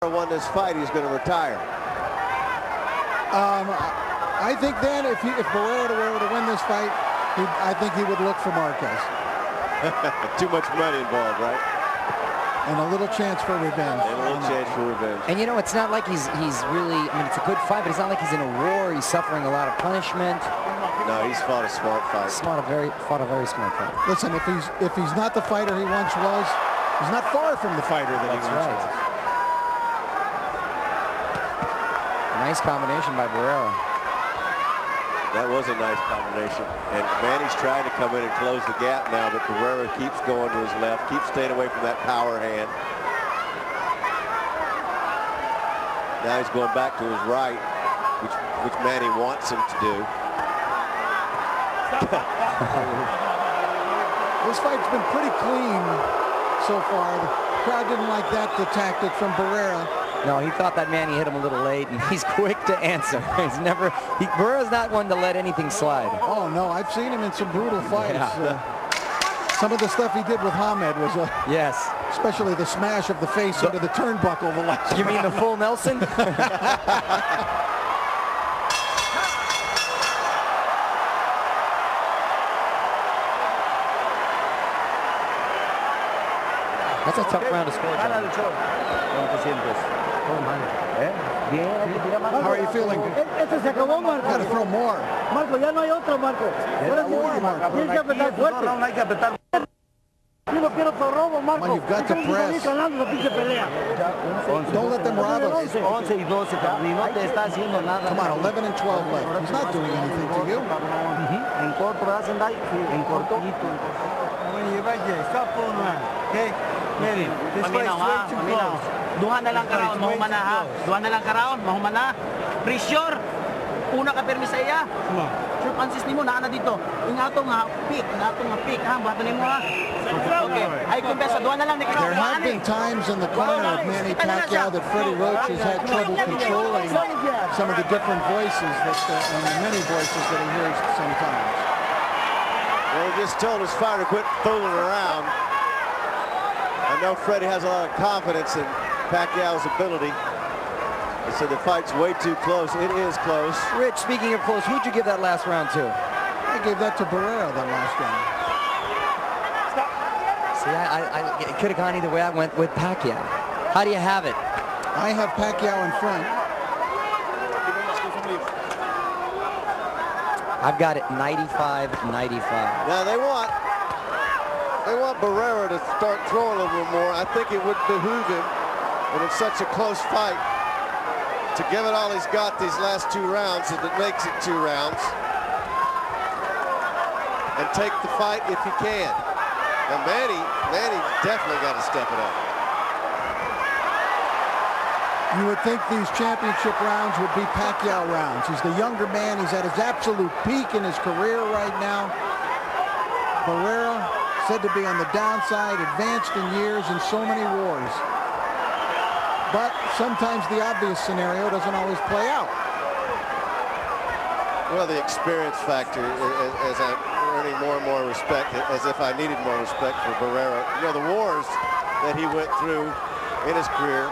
won this fight, he's going to retire. I think then if Barrera were to win this fight, I think he would look for Marquez. Too much money involved, right? And a little chance for revenge. And a little chance for revenge. And you know, it's not like he's really, I mean, it's a good fight, but it's not like he's in a war. He's suffering a lot of punishment. No, he's fought a smart fight. Fought a very smart fight. Listen, if he's not the fighter he once was, he's not far from the fighter that he once was. Nice combination by Barrera. That was a nice combination. And Manny's trying to come in and close the gap now, but Barrera keeps going to his left, keeps staying away from that power hand. Now he's going back to his right, which Manny wants him to do. This fight's been pretty clean so far. The crowd didn't like that tactic from Barrera. No, he thought that Manny hit him a little late, and he's quick to answer. Barrera's not one to let anything slide. Oh, no, I've seen him in some brutal fights. Yeah. Some of the stuff he did with Hamed was yes. Especially the smash of the face into the turnbuckle the last You mean the full Nelson? That's a tough round to score, John. How are you feeling? Got to throw more. Marco, ya no hay otro, Marco. Tienes que apretar fuerte. Come on, you've got to press. Don't let them rob us. Come on, 11 and 12 left. He's not doing anything to you. Duha na lang karaon, mahumana ha. Duha na lang karaon, mahumana. Pressure. Una ka permi sa iya. Sure consist nimo naa na dito. Ingatong nga pick, ha. Bato nimo ha. Okay. Ay kumpesa duha na lang ni karaon. There have been times in the corner of Manny Pacquiao that Freddie Roach has had trouble controlling some of the different voices and the many voices that he hears sometimes. Well, he just told his fighter to quit fooling around. I know Freddie has a lot of confidence in Pacquiao's ability. He said the fight's way too close. It is close. Rich, speaking of close, who'd you give that last round to? I gave that to Barrera that last round. See, it could have gone either way. I went with Pacquiao. How do you have it? I have Pacquiao in front. I've got it 95-95. Now they want Barrera to start throwing a little more. I think it would behoove him, and it's such a close fight, to give it all he's got these last 2 rounds, if it makes it 2 rounds, and take the fight if he can. And Manny definitely got to step it up. You would think these championship rounds would be Pacquiao rounds. He's the younger man. He's at his absolute peak in his career right now. Barrera, said to be on the downside, advanced in years in so many wars. But sometimes the obvious scenario doesn't always play out. Well, the experience factor, as I'm earning more and more respect, as if I needed more respect for Barrera. You know, the wars that he went through in his career,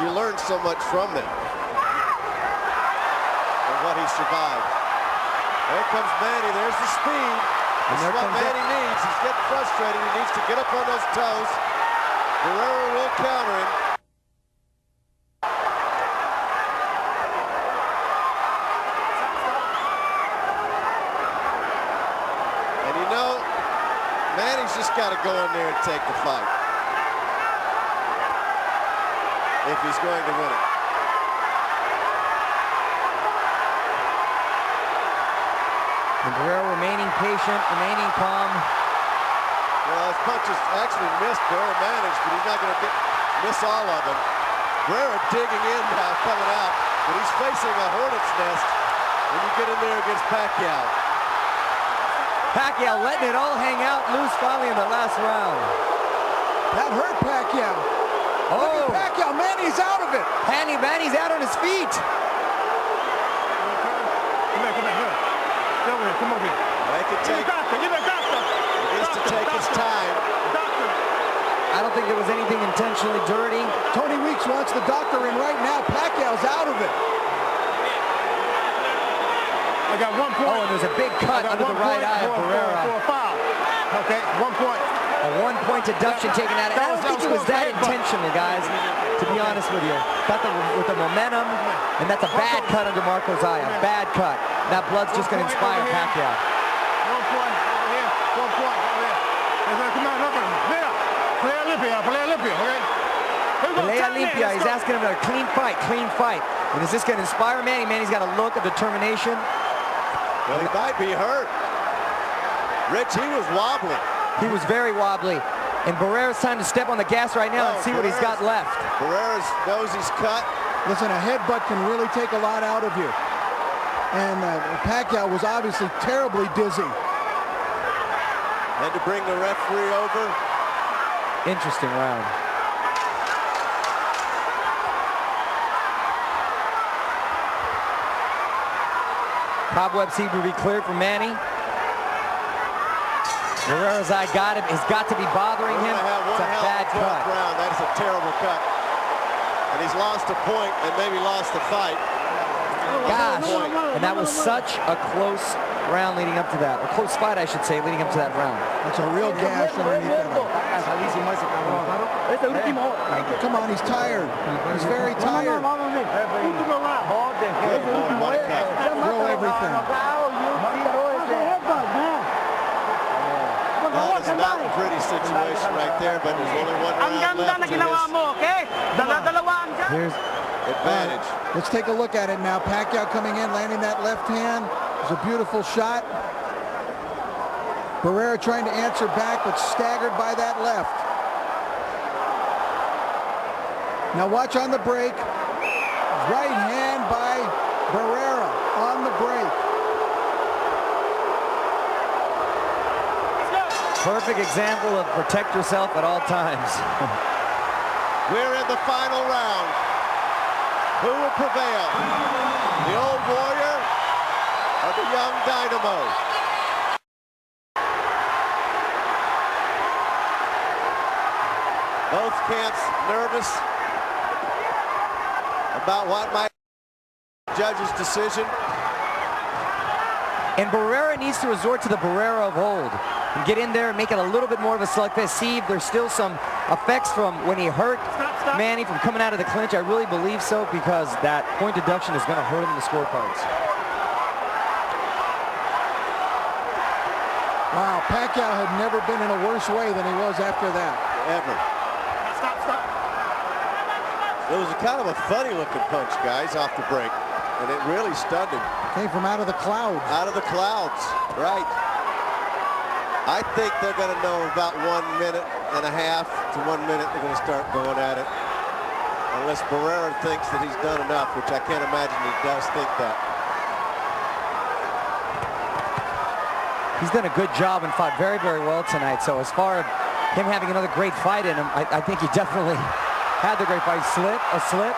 you learn so much from them and what he survived. There comes Manny. There's the speed. This is what Manny needs. He's getting frustrated. He needs to get up on those toes. Barrera will counter him. And you know, Manny's just got to go in there and take the fight if he's going to win it. And Barrera remaining patient, remaining calm. Well, his punches actually missed. Barrera managed, but he's not going to miss all of them. Barrera digging in now, coming out, but he's facing a hornet's nest when you get in there against Pacquiao. Pacquiao letting it all hang out loose finally in the last round. That hurt Pacquiao. Oh, look at Pacquiao, Manny's out of it. Manny's out on his feet. Come over here. He needs to take his time. I don't think there was anything intentionally dirty. Tony Weeks wants the doctor in right now. Pacquiao's out of it. I got 1 point. Oh, and there's a big cut under the right eye of Barrera. For a foul. Okay, 1 point. A 1-point deduction taken out. And I don't think it was that intentional, guys, to be honest with you. Cut with the momentum, and that's a bad cut under Marco's eye. A bad cut. That blood's just going to inspire Pacquiao. 1 point over here. 1 point over here. Come on, look at him. There. Play Olympia, okay? Pelea limpia. He's asking him a clean fight, clean fight. And is this going to inspire Manny? Manny's got a look of determination. Well, he might be hurt. Rich, he was wobbling. He was very wobbly. And Barrera's time to step on the gas right now and see what he's got left. Barrera knows he's cut. Listen, a headbutt can really take a lot out of you. And Pacquiao was obviously terribly dizzy. Had to bring the referee over. Interesting round. Cobweb seemed to be cleared for Manny. Barrera's eye has got to be bothering him. It's a bad cut. Round. That is a terrible cut. And he's lost a point and maybe lost the fight. Gosh, and that was such a close round leading up to that. A close fight, I should say, leading up to that round. It's a real gash underneath that. Come on, he's tired. He's very tired. Throw everything. That is not a pretty situation right there, but there's only one round left to this. Here's Advantage. Let's take a look at it now. Pacquiao coming in, landing that left hand. It was a beautiful shot. Barrera trying to answer back, but staggered by that left. Now watch on the break. Right hand by Barrera on the break. perfect example of protect yourself at all times. We're in the final round. Who will prevail? The old warrior or the young dynamo? Both camps nervous about what might be the judge's decision. And Barrera needs to resort to the Barrera of old and get in there and make it a little bit more of a slugfest. See if there's still some effects from when he hurt Manny from coming out of the clinch. I really believe so, because that point deduction is going to hurt him in the scorecards. Wow, Pacquiao had never been in a worse way than he was after that. Ever. It was a kind of a funny looking punch, guys, off the break. And it really stunned him. Came from out of the clouds. Out of the clouds, right. I think they're going to know about 1.5 minutes to 1 minute they're going to start going at it. Unless Barrera thinks that he's done enough, which I can't imagine he does think that. He's done a good job and fought very, very well tonight. So as far as him having another great fight in him, I think he definitely had the great fight. A slip.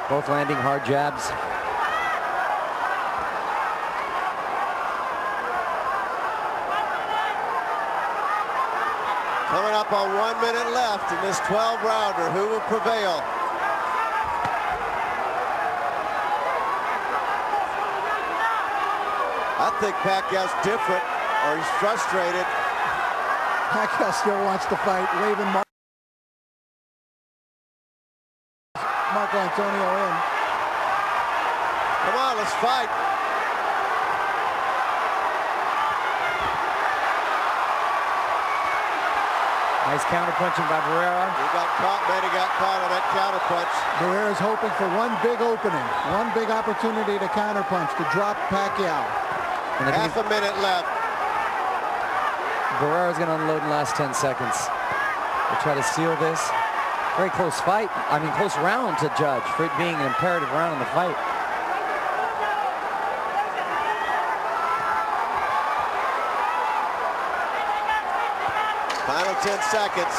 Both landing hard jabs. Coming up on 1 minute left in this 12-rounder. Who will prevail? I think Pacquiao's different, or he's frustrated. Pacquiao still wants to fight, waving Marco Antonio in. Come on, let's fight. Nice counter-punching by Barrera. He got caught, Manny got caught on that counter-punch. Barrera's hoping for one big opening, one big opportunity to counter-punch, to drop Pacquiao. And Half a minute left. Barrera's going to unload in the last 10 seconds. We'll try to seal this. Very close fight. I mean, close round to judge for it being an imperative round in the fight. Final 10 seconds.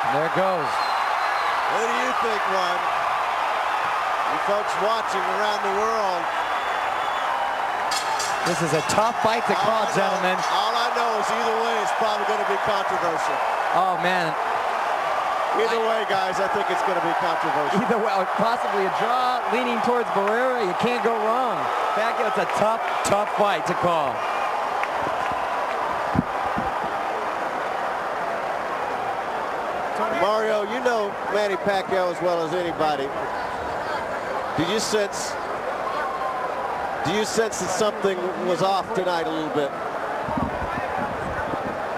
And there it goes. Who do you think won? You folks watching around the world. This is a tough fight to call, gentlemen. All I know is either way it's probably going to be controversial. Oh, man. Either way, guys, I think it's going to be controversial. Either way, possibly a draw, leaning towards Barrera. You can't go wrong. Pacquiao, it's a tough, tough fight to call. Mario, you know Manny Pacquiao as well as anybody. Do you sense that something was off tonight a little bit?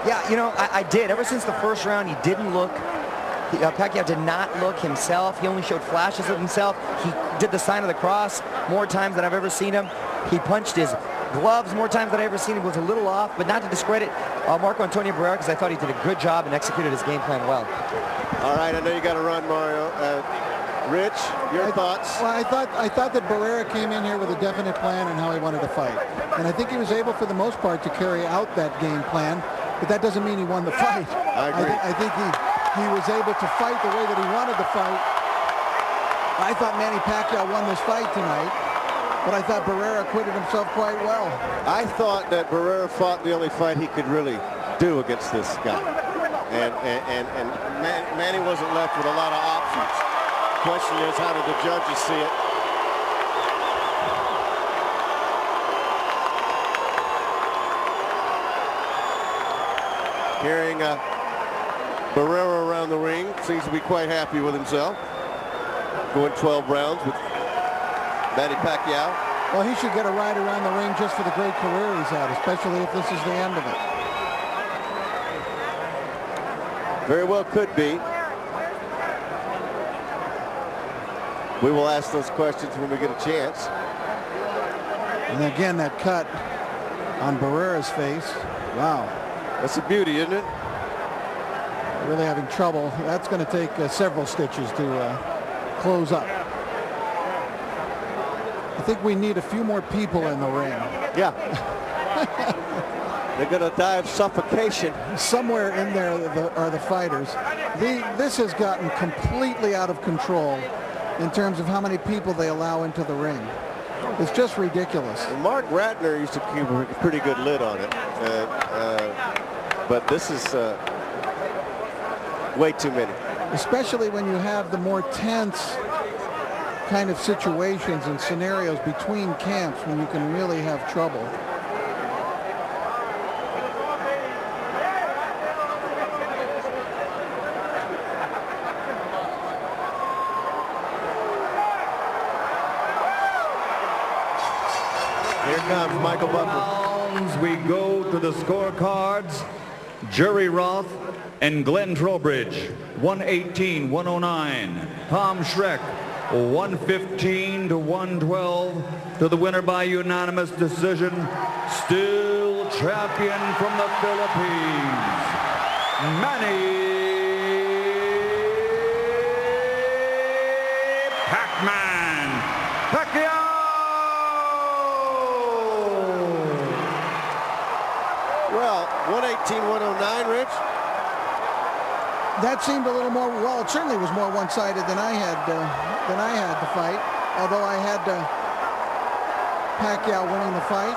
Yeah, you know, I did. Ever since the first round, he didn't look. Pacquiao did not look himself. He only showed flashes of himself. He did the sign of the cross more times than I've ever seen him. He punched his gloves more times than I've ever seen him. It was a little off, but not to discredit Marco Antonio Barrera, because I thought he did a good job and executed his game plan well. All right, I know you got to run, Mario. Rich, your thoughts? Well, I thought that Barrera came in here with a definite plan on how he wanted to fight. And I think he was able, for the most part, to carry out that game plan. But that doesn't mean he won the fight. I agree. I think he was able to fight the way that he wanted to fight. I thought Manny Pacquiao won this fight tonight, but I thought Barrera acquitted himself quite well. I thought that Barrera fought the only fight he could really do against this guy. And Manny wasn't left with a lot of options. Question is, how did the judges see it? Carrying Barrera around the ring, seems to be quite happy with himself. Going 12 rounds with Manny Pacquiao. Well, he should get a ride around the ring just for the great career he's had, especially if this is the end of it. Very well could be. We will ask those questions when we get a chance. And again, that cut on Barrera's face. Wow. That's a beauty, isn't it? Really having trouble. That's going to take several stitches to close up. I think we need a few more people in the ring. Yeah. They're going to die of suffocation. Somewhere in there are the fighters. This has gotten completely out of control in terms of how many people they allow into the ring. It's just ridiculous. And Mark Ratner used to keep a pretty good lid on it. But this is way too many. Especially when you have the more tense kind of situations and scenarios between camps when you can really have trouble. Here comes Michael Buffer. We go to the scorecards. Jerry Roth and Glenn Trowbridge, 118-109. Tom Schreck, 115-112. To the winner by unanimous decision, still champion from the Philippines, Manny Pacquiao. Well, 118-109, Rich. That seemed a little more, well, it certainly was more one-sided than I had the fight, although I had Pacquiao winning the fight.